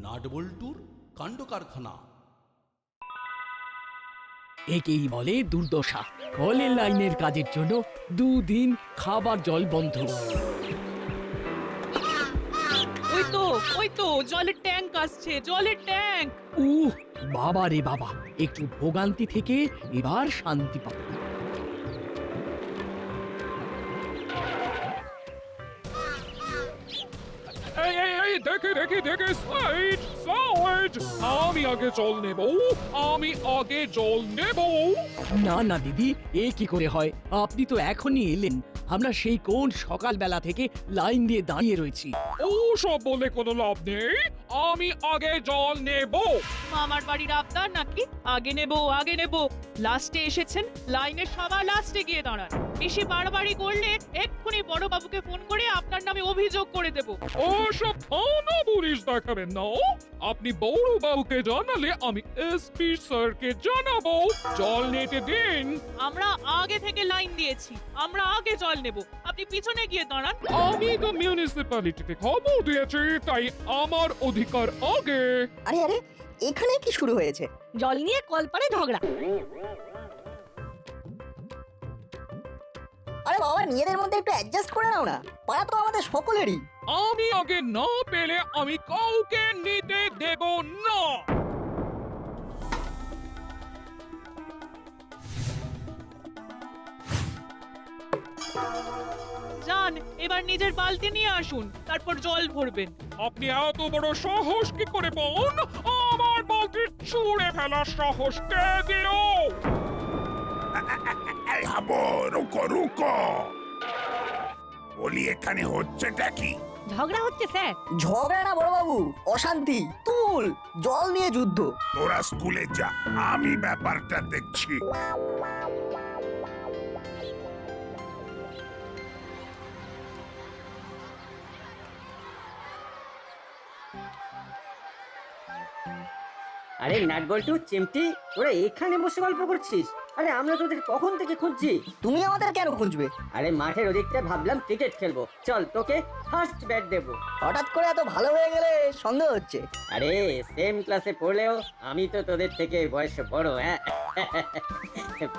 নাটবল্টুর কাণ্ড কারখানা। একেই বলে দুর্দশা। কলের লাইনের কাজের জন্য 2 দিন খাবার জল বন্ধ। ওই তো জলের ট্যাঙ্ক আসছে, জলের ট্যাঙ্ক। বাবা রে বাবা, একটু ভোগান্তি থেকে এবার শান্তি পাবো। এই দেখে দেখে দেখে সাইড সাইড, আমি আগে জল নেব, আমি আগে জল নেব। না না দিদি, এ কি করে হয়? আপনি তো এখনই এলেন, আমরা সেই কোন সকালবেলা থেকে লাইন দিয়ে দাঁড়িয়ে রয়েছি। ও সব বলে কোনো লাভ নেই, আমি আগে জল নেব। মামার বাড়ির আবদার নাকি আগে নেব। লাস্টে এসেছেন, লাইনের সবার লাস্টে গিয়ে দাঁড়ান। বেশি বাড়াবাড়ি করলে এক্ষুনি বড় বাবুকে ফোন করে আপনার নামে অভিযোগ করে দেব। ও সব থানা পুলিশ দেখাবেন না, আপনি বড় বাবুকে জানালে আমি এসপি স্যারকে জানাবো। জল নিতে দিন। আমরা আগে থেকে লাইন দিয়েছি, আমরা আগে জল নেব, আপনি পিছনে গিয়ে দাঁড়ান। আমি তো মিউনিসিপ্যালিটিতে খবর দিয়েছি, তাই আমার অধিকার আগে। আরে আরে, এখানে কি শুরু হয়েছে? জল নিয়ে কলপারে ঝগড়া। আরে বাবা, নিজেদের মধ্যে একটু অ্যাডজাস্ট করে নাও না, পাড়া তো আমাদের সকলেরই। আমি আগে না পেলে আমি কাউকে নিতে দেব না। যান, এবার নিজের বালতি নিয়ে আসুন, তারপর জল ভরবেন। আপনি এত বড় সাহস কি করে পান? আমার বালতি ছুঁড়ে ফেলার সাহস কে দিল? এই হাবো, রুকো রুকো, বলি এখানে হচ্ছেটা কি? ঝগড়া হচ্ছে স্যার। ঝগড়া না বড়বাবু, অশান্তি। তুল জল নিয়ে যুদ্ধ। তোরা স্কুলে যা, আমি ব্যাপারটা দেখছি। আরে নাটবল্টু, চিমটি, তোরা এখানে বসে গল্প করছিস? আরে আমরা তোদের কখন থেকে খুঁজছি। তুমি আমাদের কেন খুঁজবে? আরে মাঠের ওদিকটা ভাবলাম ক্রিকেট খেলবো, চল তোকে ফার্স্ট ব্যাট দেবো। হঠাৎ করে এত ভালো হয়ে গেলে সন্দেহ হচ্ছে। আরে সেম ক্লাসে পড়লেও আমি তো তোদের থেকে বয়সে বড়। হ্যাঁ,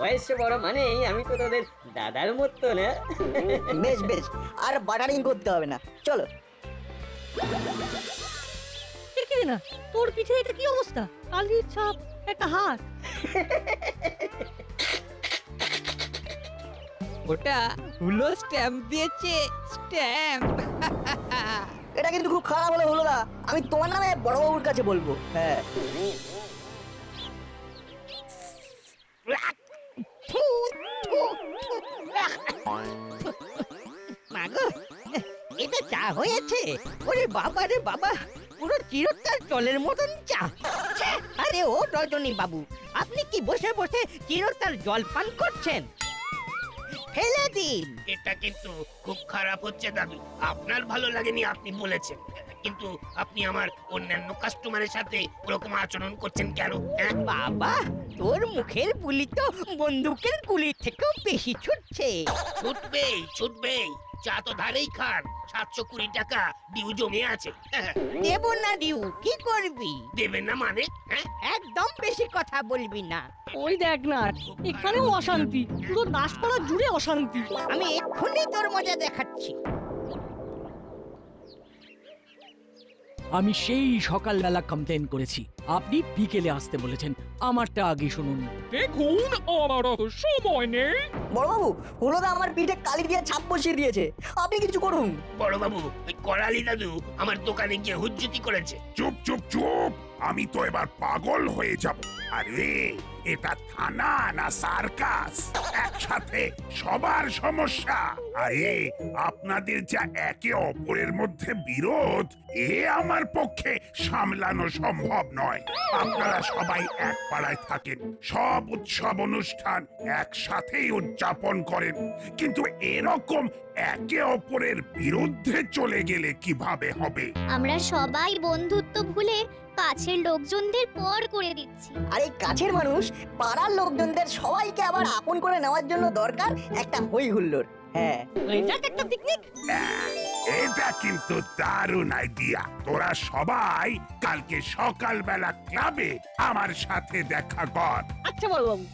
বয়সে বড় মানেই আমি তো তোদের দাদার মতো না। বেশ বেশ, আর বাটারিং করতে হবে না, চলো। কি না, তোর পিঠে এটা কি অবস্থা? কালির ছাপ, একটা হাত। ওটা হলো স্ট্যাম্প দিয়েছে, স্ট্যাম্প। এটা কিন্তু খুব খারাপ হলে হলো না, আমি তোমার নামে বড়বাবুর কাছে বলবো। হ্যাঁ, মাগো, এটা চা হয়েছে? ওরে বাবা রে বাবা, পুরো চিরকাল জলের মতন চা। ছ্যা, আরে ও রজনী বাবু, আপনি কি বসে বসে চিরকাল জল পান করছেন? ফেলে দিন। এটা কিন্তু খুব খারাপ হচ্ছে দাদু। আপনার ভালো লাগেনি আপনি বলেছেন, কিন্তু আপনি আমার অন্যান্য কাস্টমারের সাথে ওরকম আচরণ করছেন কেন? বাবা, তোর মুখের বুলি তো বন্দুকের গুলির থেকেও বেশি ছুটছে। ছুটবেই। চা তো ধারেই খান, 720 টাকা ডিউ জমে আছে। দেব না ডিউ, কি করবি? দেবেন না মানে? একদম বেশি কথা বলবি না। ওই দেখ না, এখানেও অশান্তি, পুরো দাসপাড়া জুড়ে অশান্তি। আমি এক্ষুনি তোর মজা দেখাচ্ছি। আমি সেই সকালবেলা কমপ্লেন করেছি, আপনি বিকেলে আসতে বলেছেন। আমারটা আগে শুনুন। দেখুন, আমার অত সময় নেই। বড়বাবু, হলুদা আমার পিঠে কালি দিয়ে ছাপ বসিয়ে দিয়েছে, আপনি কিছু করুন। বড় বাবু, ওই করালি দাদু আমার দোকানে গিয়ে হুজ্জুতি করেছে। চুপ চুপ চুপ, আমি তো এবার পাগল হয়ে যাব। আরে এটা থানা না সার্কাস? একসাথে সবার সমস্যা। আরে আপনাদের যা একে অপরের মধ্যে বিরোধ, এ আমার পক্ষে সামলানো সম্ভব নয়। আপনারা সবাই এক পাড়ায় থাকেন, সব উৎসব অনুষ্ঠান একসাথেই উদযাপন করেন, কিন্তু এরকম একে অপরের বিরুদ্ধে চলে গেলে কিভাবে হবে? আমরা সবাই বন্ধুত্ব ভুলে কাছের লোকজনদের পর করে দিচ্ছি। আর এই কাছের মানুষ পাড়ার লোকজনদের সবাইকে আবার আপন করে নেওয়ার জন্য দরকার একটা হই হুল্লোড়। হ্যাঁ হয়ে যাক একটা পিকনিক। এটা কিন্তু দারুণ আইডিয়া। তোরা সবাই কালকে সকালবেলা ক্লাবে আমার সাথে দেখা কর। আচ্ছা বড়বাবু।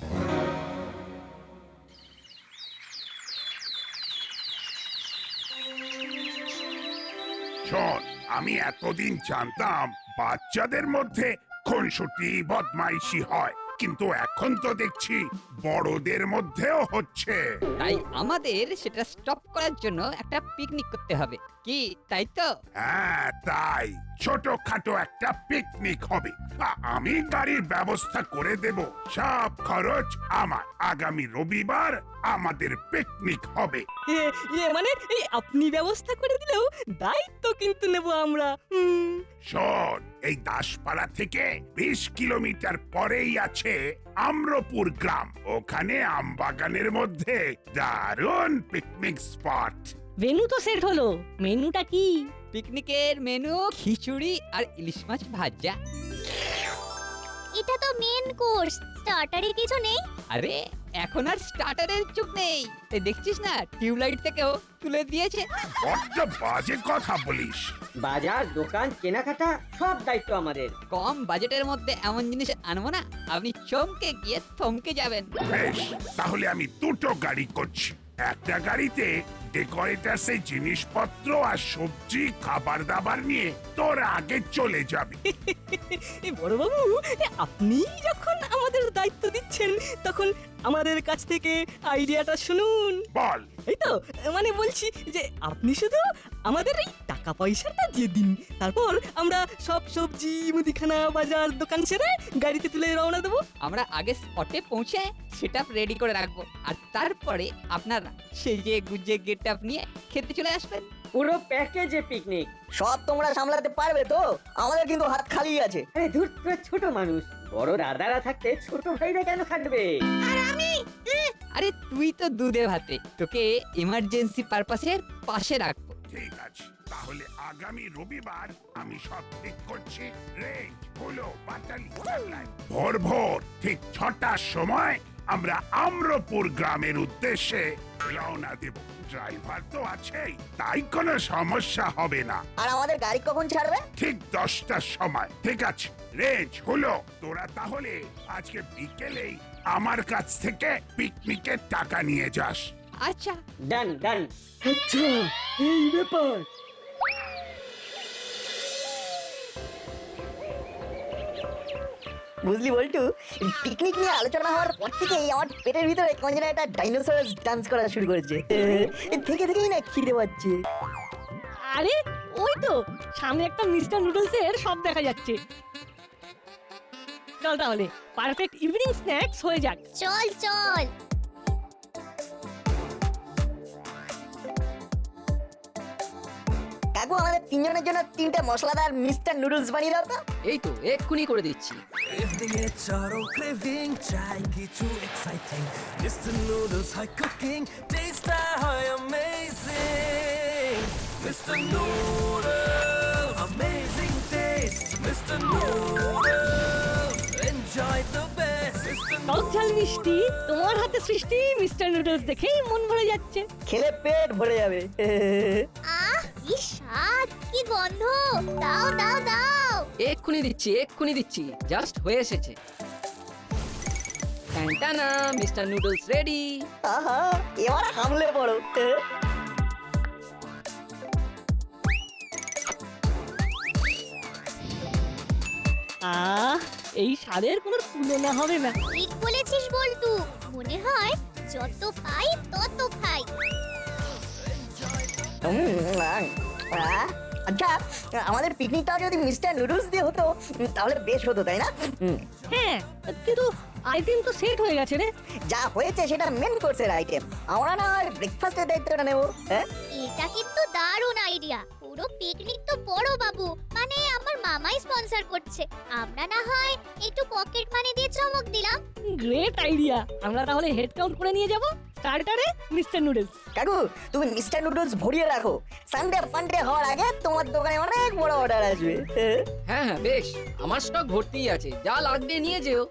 শোন, আমি এতদিন জানতাম বাচ্চাদের মধ্যে খুনসুটি বদমাইশি হয়, কিন্তু এখন তো দেখছি বড়দের মধ্যেও হচ্ছে। তাই আমাদের সেটা স্টপ করার জন্য একটা পিকনিক করতে হবে, কি তাই তো? হ্যাঁ তাই, ছোটখাটো একটা পিকনিক হবে। আমি গাড়ির ব্যবস্থা করে দেব, সব খরচ আমার। আগামী রবিবার আমাদের পিকনিক হবে। মানে এই আপনি ব্যবস্থা করে দিলেও দায়িত্ব কিন্তু নেব আমরা। শোন, এই দাসপাড়া থেকে 20 কিলোমিটার পরেই আছে আম্রপুর গ্রাম। ওখানে আমবাগানের মধ্যে দারুণ পিকনিক স্পট। মেনু তো সেট হলো, মেনুটা কি? পিকনিকের মেনু খিচুড়ি আর ইলিশ মাছ ভাজা। এটা তো মেন কোর্স, স্টার্টারে কিছু নেই? আরে এখন আর স্টার্টারের যুগ নেই, এই দেখছিস না টিউবলাইট থেকেও তুলে দিয়েছে। বড্ড বাজে কথা বলিস। বাজার দোকান কেনাকাটা সব দায়িত্ব আমাদের। কম বাজেটের মধ্যে এমন জিনিস আনবো না, আপনি চমকে গিয়ে থমকে যাবেন। বেশ, তাহলে আমি দুটো গাড়ি করছি। একটা গাড়িতে ডেকোরেটার্সের জিনিসপত্র আর সবজি খাবার দাবার নিয়ে তোর আগে চলে যাবে। বড়বাবু, আপনি যখন আমাদের দায়িত্ব দিচ্ছেন তখন আমাদের কাছ থেকে আইডিয়াটা শুনুন। বল। এই তো মানে বলছি যে আপনি শুধু আমাদের এই টাকা পয়সাটা দিয়ে দিন, তারপর আমরা সব সবজি মুদিখানা বাজার দোকান ছেড়ে গাড়িতে তুলে রওনা দেবো। আমরা আগে স্পটে পৌঁছে সেটআপ রেডি করে রাখবো, আর তারপরে আপনারা সেই যে গুজে গেটআপ নিয়ে খেতে চলে আসবেন। পুরো প্যাকেজে পিকনিক। সব তোমরা সামলাতে পারবে তো? আমাদের কিন্তু হাত খালি আছে। আরে ধুর, তোরা ছোট মানুষ, বড় দাদারা থাকতে ছোট ভাইরা কেন থাকবে? আরে তুই তো দুধে ভাতে, তোকে ইমার্জেন্সি পারপাসের পাশে রাখবো। ঠিক আছে, তাহলে আগামী রবিবার আমি সব ঠিক করছি। রেঞ্জ হলো পাটালি চাল্লাই। ভোর ভোর ঠিক 6টার সময় আমরা আম্রপুর গ্রামের উদ্দেশ্যে রওনা দেব। ড্রাইভার তো আছেই, তাই কোনো সমস্যা হবে না। আর আমাদের গাড়ি কখন ছাড়বে? ঠিক 10টার সময়। ঠিক আছে রেঞ্জ হলো, তোরা তাহলে আজকে বিকেলেই আমার কাছ থেকে পিকনিকের টাকা নিয়ে যাস। আচ্ছা ডান ডান। আচ্ছা, এই ব্যাপার। বুঝলি বল্টু, পিকনিক নিয়ে আলোচনা হওয়ার পর থেকেই আমার পেটের ভিতরে কেমন যেন একটা ডাইনোসর ডান্স করা শুরু করেছে। থেকে থেকেই না খিদে পাচ্ছে। আরে ওই তো সামনে একটা মিস্টার নুডলসের শপ দেখা যাচ্ছে। চল তাহলে, পারফেক্ট ইভিনিং স্ন্যাক্স হয়ে যাক। চল চল। কাকু, আমাদের তিনজনের জন্য 3টে মশলাদার মিস্টার নুডলস বানিয়ে দাও তো। এই তো এক্ষুনি করে দিচ্ছি। টক ঝাল মিষ্টি তোমার হাতে সৃষ্টি, মিস্টার নুডলস দেখেই মন ভরে যাচ্ছে। খেলে পেট ভরে যাবে। আহ কি স্বাদ, কি গন্ধ! দাও দাও দাও। এক্ষুনি দিচ্ছি, জাস্ট হয়ে এসেছে। টানা মিস্টার নুডলস রেডি। আহা, এবার হামলে পড়ো। এই স্বাদের কোনো তুলনা হবে না। ঠিক বলেছিস বল্টু, মনে হয় যত পাই তত খাই। আচ্ছা, আমাদের পিকনিকটা যদি মিস্টার নুডলস দিয়ে হতো তাহলে বেশ হতো, তাই না? হ্যাঁ, কিন্তু আইটেম তো সেট হয়ে গেছে রে। যা হয়েছে সেটা মেন কোর্সের আইটেম। আমরা না হয় ব্রেকফাস্টের দায়িত্বটা নেব। হ্যাঁ, এটা কিন্তু দারুণ আইডিয়া। পুরো পিকনিক তো বড় বাবু মানে আমার মামাই স্পন্সর করছে, আমরা না হয় একটু পকেট মানি দিয়ে চমক দিলাম। Great idea. আমরা তাহলে হেড কাউন্ট করে নিয়ে যাব। স্টার্টারে মিস্টার নুডলস। কাকু, তুমি মিস্টার নুডলস ভরিয়ে রাখো। সানডে ফান্ডে হওয়ার আগে তোমার দোকানে অনেক বড় অর্ডার আসবে। হ্যাঁ বেশ, আমার স্টক ভর্তিই আছে, যা লাগবে নিয়ে যেও।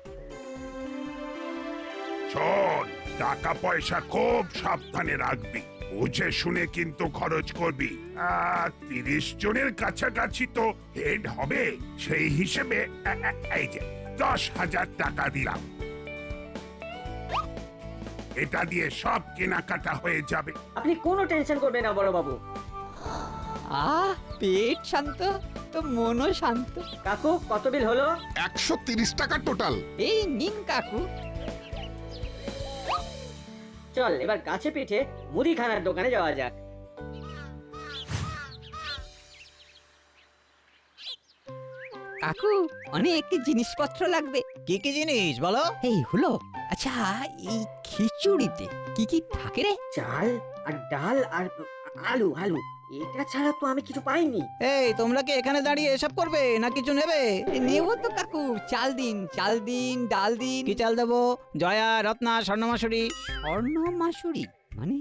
শোন, টাকা পয়সা খুব সাবধানে রাখবি। বুঝে শুনে কিন্তু খরচ করবি। 30 জনের কাছাকাছি তো হেড হবে, সেই হিসেবে এই যে 10,000 টাকা দিলাম। এটা দিয়ে সব কেনাকাটা হয়ে যাবে। আপনি কোনো টেনশন করবেন না বড় বাবু। পেট শান্ত তো মনও শান্ত। কাকু কত বিল হলো? 130 টাকা টোটাল। এই নিন কাকু। চল এবার গাছে পিঠে মুদিখানার দোকানে যাওয়া যাক। কাকু অনেক জিনিসপত্র লাগবে। কি কি জিনিস বলো? এই হলো, আচ্ছা এই খিচুড়িতে কি কি থাকে রে? চাল আর ডাল আর আলু আলু, এটা ছাড়া তো আমি কিছু পাইনি। এই তোমরা কি এখানে দাঁড়িয়ে এসব করবে না কিছু নেবে? নেব তো কাকু, চাল দিন, ডাল দিন। কি চাল দেবো? জয়া, রত্না, স্বর্ণমাসুরি? স্বর্ণ মাসুরি মানে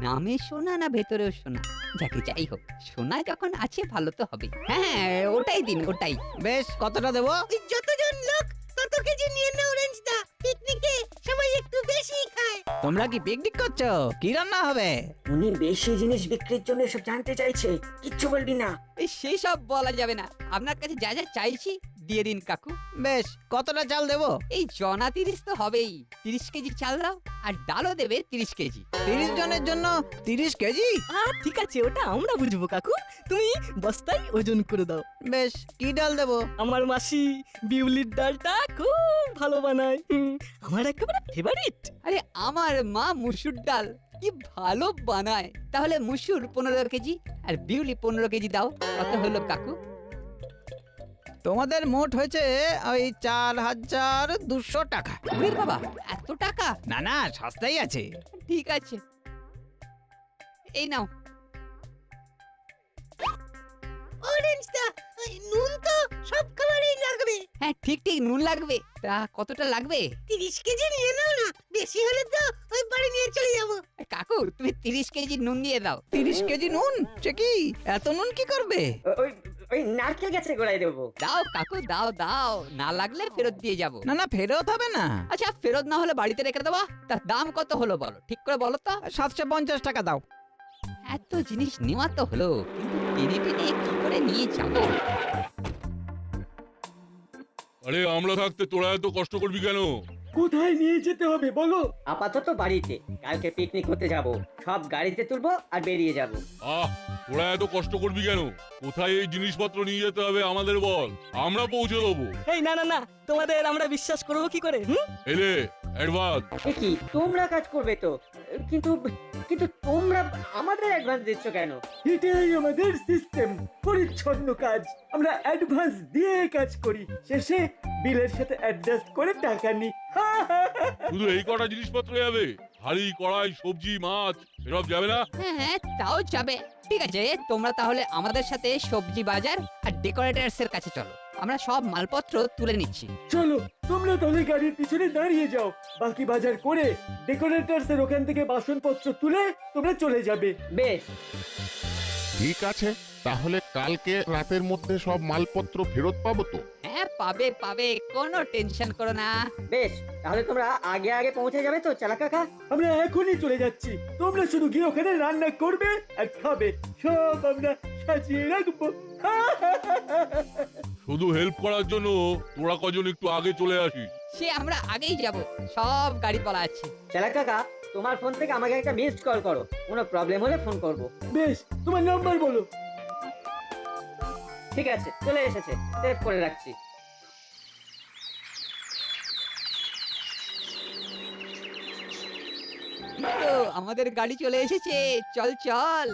নামে সোনা না ভেতরেও সোনা? যাকে যাই হোক, সোনা যখন আছে ভালো তো হবে। হ্যাঁ ওটাই দিন, ওটাই। বেশ, কতটা দেবো? যতজন লোক তত কেজি নিয়ে নাও রেঞ্জটা। পিকনিকে সবাই একটু বেশি খায়। তোমরা কি পিকনিক করছো? কি রান্না হবে? উনি বেশি জিনিস বিক্রির জন্য সব জানতে চাইছে, কিচ্ছু বলবি না। এই সেই সব বলা যাবে না। আপনার কাছে যা যা চাইছি দিয়ে দিন কাকু। বেশ, কতটা চাল দেবো? এই জনা 30 তো হবেই। 30 কেজি চাল দাও, আর ডালও দেবে 30 কেজি। 30 জনের জন্য 30 কেজি? ঠিক আছে, ওটা আমরা বুঝবো কাকু। তুমি বস্তায় ওজন করে দাও। বেশ, কি ডাল দেবো? আমার মাসি বিউলির ডালটা খুব ভালো বানায়। আমার একেবারে ফেভারিট। আরে আমার মা মুসুর ডাল কি ভালো বানায়। তাহলে মুসুর 15 কেজি আর বিউলি 15 কেজি দাও। কত হলো কাকু? তোমাদের মোট হয়েছে ওই 4,200 টাকা। ওরে বাবা, এত টাকা? না না, সস্তাই আছে। ঠিক আছে, এই নাও। অরেঞ্জটা নুন তো সব খাবারেই লাগবে। হ্যাঁ ঠিক ঠিক নুন লাগবে। তা কতটা লাগবে? 30 কেজি নিয়ে নাও না, বেশি হলে তো ওই বাড়ি নিয়ে চলে যাব। কাকু তুমি 30 কেজি নুন দিয়ে দাও। 30 কেজি নুন? সে কি, এত নুন কি করবে? ওই ওই নারকেল গাছে গোড়ায় দেবো। দাও কাকু দাও দাও, না লাগলে ফেরত দিয়ে যাব। না না, ফেরত হবে না। আচ্ছা ফেরত না হলে বাড়িতে রেখে দেবো। তার দাম কত হলো বলো, ঠিক করে বলো তো। 750 টাকা দাও। এত জিনিস নেওয়া তো হলো, কিন্তু টেনে টেনে কি করে নিয়ে যাবো? আরে আমরা থাকতে তোরা এত কষ্ট করবি কেন? কোথায় নিয়ে যেতে হবে বলো? আপাতত বাড়িতে, কালকে পিকনিক করতে যাব। সব গাড়িতে তুলবো আর বেরিয়ে যাব। তোরা এত কষ্ট করবি কেন? কোথায় এই জিনিসপত্র নিয়ে যেতে হবে আমাদের বল, আমরা পৌঁছে দেবো। এই না না না, তোমাদের আমরা বিশ্বাস করবো কি করে? এলে অ্যাডভান্স। কি তোমরা কাজ করবে তো, কিন্তু কিন্তু তোমরা আমাদের অ্যাডভান্স দিচ্ছ কেন? এটাই আমাদের সিস্টেম, পরিচ্ছন্ন কাজ। আমরা অ্যাডভান্স দিয়ে কাজ করি, শেষে বিলের সাথে অ্যাডজাস্ট করে টাকা নিই। শুধু এই কটা জিনিসপত্র যাবে? হাড়ি, কড়াই, সবজি, মাছ এসব যাবে না? হ্যাঁ তাও যাবে। ঠিক আছে, তোমরা তাহলে আমাদের সাথে সবজি বাজার আর ডেকোরেটরস এর কাছে চলো। আমরা সব মালপত্র তুলে নিচ্ছি। চলো, তোমরা তাহলে গাড়ির পিছনে দাঁড়িয়ে যাও। বাকি বাজার করে ডেকোরেটরস এর ওখান থেকে বাসনপত্র তুলে তোমরা চলে যাবে। বেশ, ঠিক আছে, তাহলে কালকে রাতের মধ্যে সব মালপত্র ফেরত পাবো তো? হ্যাঁ পাবে পাবে, কোনো টেনশন করো না। বেশ, তাহলে তোমরা আগে আগে পৌঁছে যাবে তো চালা কাকা? আমরা এখনই চলে যাচ্ছি, তোমরা শুধু গিয়ে ওখানে রান্না করবে আর খাবে, সব আমরা সাজিয়ে রাখবো। শুধু হেল্প করার জন্য তোরা কজন একটু আগে চলে আসিস। সে আমরা আগেই যাব, সব গাড়ি পালা আছে। চালা কাকা, তোমার ফোন থেকে আমাকে একটা মিসড কল করো, কোনো প্রবলেম হলে ফোন করব। বেশ, তোমার নাম্বার বলো। ঠিক আছে, চলে এসেছে, সেভ করে রাখছি। আমাদের গাড়ি চলে এসেছে, চল চল।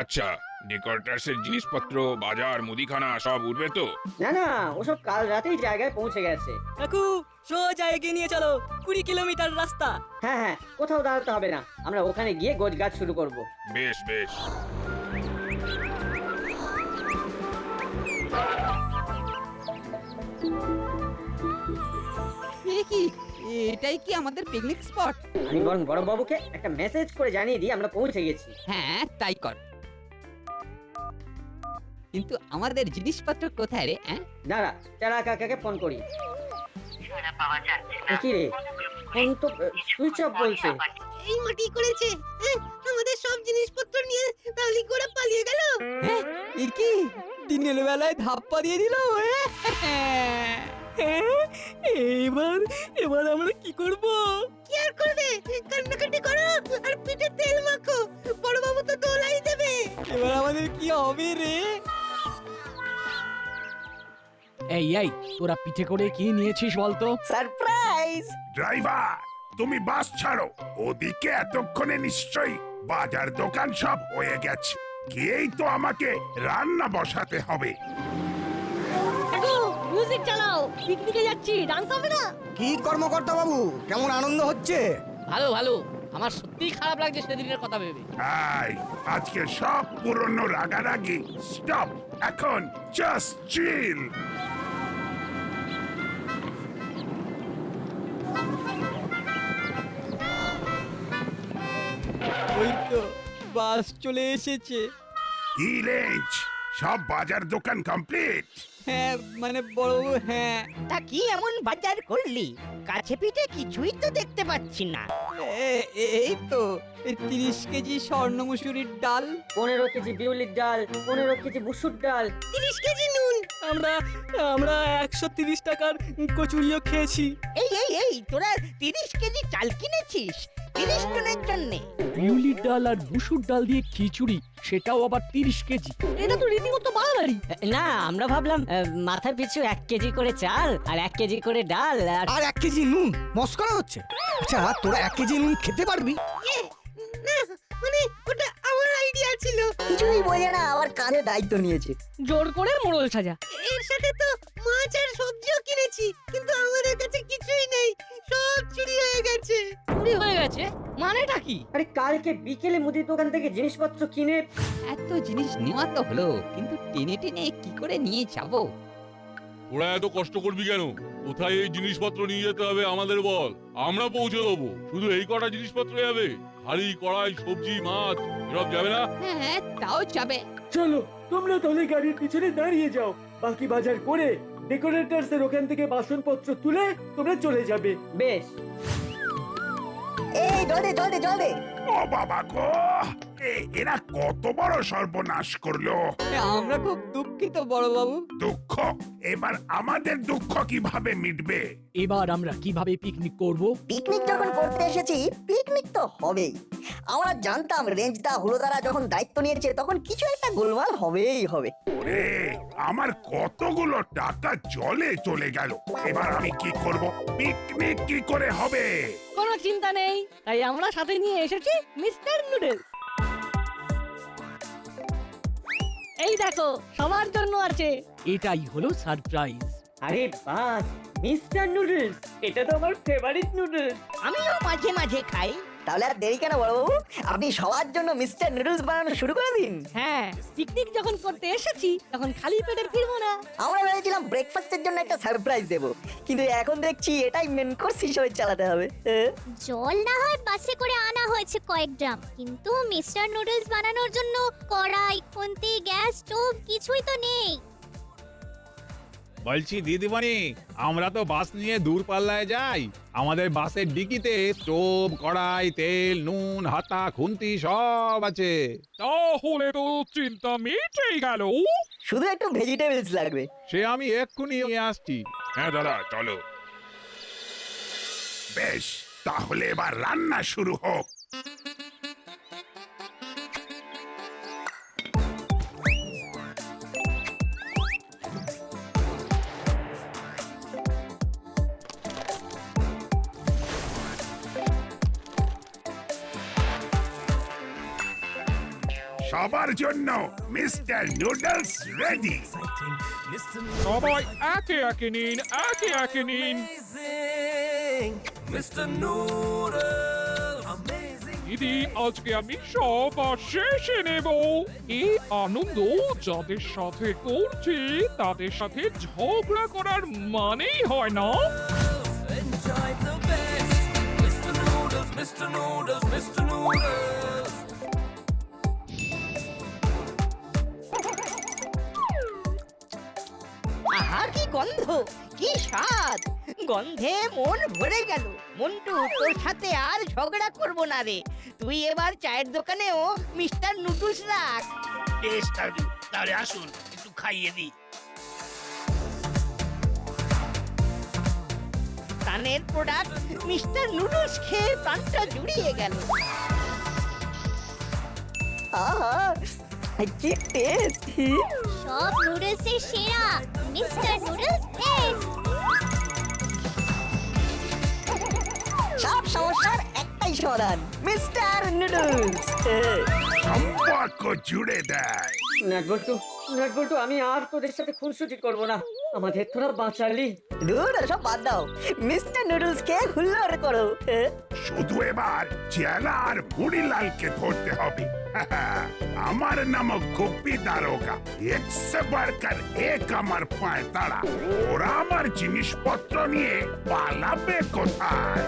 আচ্ছা, ডেকোরেটরসের জিনিসপত্র, বাজার, মুদিখানা সব উঠবে তো? না না, ওসব কাল রাতেই জায়গায় পৌঁছে গেছে। কাকু সোজা এগিয়ে নিয়ে চলো, 20 কিলোমিটার রাস্তা। হ্যাঁ হ্যাঁ, কোথাও দাঁড়াতে হবে না, আমরা ওখানে গিয়ে গোছগাছ শুরু করব। বেশ বেশ। কি এটাই কি আমাদের পিকনিক স্পট? আমি বরং বড় বাবুকে একটা মেসেজ করে জানিয়ে দিই আমরা পৌঁছে গেছি। হ্যাঁ তাই কর। কিন্তু আমাদের জিনিসপত্র কোথায় রে? দাঁড়া, চালা কাকাকে ফোন করি। কি রে, ফোন তো সুইচ অফ বলছে। এই মাটি করেছে, আমাদের সব জিনিসপত্র নিয়ে তালি করে পালিয়ে গেল। এ কি দিনের বেলায় ধাপ্পা দিয়ে দিল? এবার এবার আমরা কি করব? কি আর করবে, কান্নাকাটি করো আর পিঠে তেল মাখো, বড়বাবু তো দোলাই দেবে। এবার আমাদের কি হবে রে? এই তোরা পিঠে করে কি নিয়েছিস বলতো? সারপ্রাইজ! ড্রাইভার, তুমি বাস ছাড়ো। ওদিকে এতক্ষণে নিশ্চয়ই বাজার দোকান সব হয়ে গেছে। গিয়েই তো আমাকে রান্না বসাতে হবে। মিউজিক চালাও, পিকনিকে যাচ্ছি, ডান্স হবে না? কি কর্মকর্তা বাবু, কেমন আনন্দ হচ্ছে? ভালো ভালো, আমার সত্যিই খারাপ লাগছে সেদিনের কথা ভেবে। এই, আজকে সব পুরনো রাগারাগি স্টপ। এখন জাস্ট চিল। ওই তো বাস চলে এসেছে। কি রেঞ্জ, সব বাজার দোকান কমপ্লিট? হ্যাঁ মানে বড়বাবু, হ্যাঁ। তা কি এমন বাজার করলি? কাছে পিঠে কিছুই তো দেখতে পাচ্ছি না। এই তো 30 কেজি স্বর্ণ মুসুরির ডাল, 15 কেজি বিউলির ডাল, 15 কেজি মুসুর ডাল, 30 কেজি নুন। আমরা আমরা 130 টাকার কচুরিও খেয়েছি। এই তোরা 30 কেজি চাল কিনেছিস 30 জনের জন্য? বিউলির ডাল আর মুসুর ডাল দিয়ে খিচুড়ি, সেটাও আবার 30 কেজি। এটা তো রীতিমতো বাড়াবাড়ি। না আমরা ভাবলাম মাথা পিছু 1 কেজি করে চাল আর 1 কেজি করে ডাল আর 1 কেজি নুন, মস্করা হচ্ছে? আচ্ছা, তোরা 1 কেজি নুন খেতে পারবি? না মানে ওটা আমার আইডিয়া ছিল। কিছুই বোঝে না, আবার কাঁধে দায়িত্ব নিয়েছে। জোর করে মোড়ল সাজা। এর সাথে তো মাছ আর সবজিও কিনেছি, কিন্তু আমাদের কাছে কিছুই নেই, সব চুরি হয়ে গেছে। চুরি হয়ে গেছে মানেটা কি? আরে কালকে বিকেলে মুদির দোকান থেকে জিনিসপত্র কিনে এত জিনিস নেওয়া তো হলো, কিন্তু টেনে টেনে কি করে নিয়ে যাবো? ওরা এত কষ্ট করবি কেন? কোথায় এই জিনিসপত্র নিয়ে যেতে হবে আমাদের বল, আমরা পৌঁছে দেবো। শুধু এই কটা জিনিসপত্র যাবে? হাড়ি, কড়াই, সবজি, মাছ এসব যাবে না? হ্যাঁ তাও যাবে। চলো, তোমরা তাহলে গাড়ির পিছনে দাঁড়িয়ে যাও। বাকি বাজার করে ডেকোরেটরস এর ওখান থেকে বাসনপত্র তুলে তোমরা চলে যাবে। বেশ। এই জল দে। ও বাবা গো, এরা কত বড় সর্বনাশ করলো। আমরা খুব দুঃখিত বড়বাবু। দুঃখ? এবার আমাদের দুঃখ কিভাবে মিটবে? এবার আমরা কিভাবে পিকনিক করব? পিকনিক যখন করতে এসেছি, পিকনিক তো হবেই। আমরা জানতাম রেঞ্জদা হুলোদারা যখন দায়িত্ব নিয়েছে তখন কিছু একটা গোলমাল হবেই হবে। ওরে, আমার কতগুলো টাকা জলে চলে গেল। এবার আমি কি করব? পিকনিক কি করে হবে? কোনো চিন্তা নেই, তাই আমরা সাথে নিয়ে এসেছি মিস্টার নুডলস। এই দেখো, সবার জন্য আছে। এটাই হলো সারপ্রাইজ। আরে বাস, মিস্টার নুডলস, এটা তো আমার ফেভারিট নুডলস। আমিও মাঝে মাঝে খাই। তাহলে আর দেরি কেন বড়বাবু, আপনি সবার জন্য মিস্টার নুডলস বানানো শুরু করে দিন। হ্যাঁ, পিকনিক যখন করতে এসেছি তখন খালি পেটে ফিরবো না। আমরা ভেবেছিলাম ব্রেকফাস্টের জন্য একটা সারপ্রাইজ দেব, কিন্তু এখন দেখছি এটাই মেন কোর্স হিসেবে চালাতে হবে। জল না হয় বাসে করে আনা হয়েছে কয়েক ড্রাম, কিন্তু মিস্টার নুডলস বানানোর জন্য কড়াই, খুন্তি, গ্যাস, স্টোভ কিছুই তো নেই। বলছি দিদিমণি, আমরা তো বাস নিয়ে দূর পাল্লায় যাই। আমাদের বাসের ডিকিতে স্টোভ, কড়াই, তেল, নুন, হাতা, খুন্তি সব আছে। তাহলে তো চিন্তা মিটেই গেল। শুধু একটু ভেজিটেবলস লাগবে। সে আমি এক্ষুনি নিয়ে আসছি। হ্যাঁ দাদা, চলো। বেশ, তাহলে এবার রান্না শুরু হোক। সবার জন্য মিস্টার নুডলস রেডি। সবাই একে একে নিন, একে একে নিন। দিদি, আজকে আমি সবার শেষে নেব। এই আনন্দ যাদের সাথে করছি তাদের সাথে ঝগড়া করার মানেই হয় না। আহা কি গন্ধ, কি স্বাদ! গন্ধে মন ভরে গেল। মন্টু, তোর সাথে আর ঝগড়া করব না রে। তুই এবার চায়ের দোকানেও মিস্টার নুডলস রাখ। বেশ দাদু, তাহলে আসুন একটু খাইয়ে দিই। কানের প্রোডাক্ট মিস্টার নুডলস খেয়ে প্রাণটা জুড়িয়ে গেল। আহা কি টেস্ট! সব নুডলসের সেরা মিস্টার নুডলস টেস্ট। সব সমস্যার একটাই সমাধান, মিস্টার নুডলস। সম্পর্ক জুড়ে দেয়। নাটবল্টু, আমি আর তোদের সাথে খুনসুটি করব না। আমাদের তোরা বাঁচালি। দূর সব বাদ দাও, মিস্টার নুডলস কে হুল্লোড় করো। শুধু এবার চেলা আর মুড়িলালকে ধরতে হবে। আমার নাম গোপী দারোগা, একশো বারকার এক আমার পায় তারা। ওরা আমার জিনিসপত্র নিয়ে পালাবে কোথায়?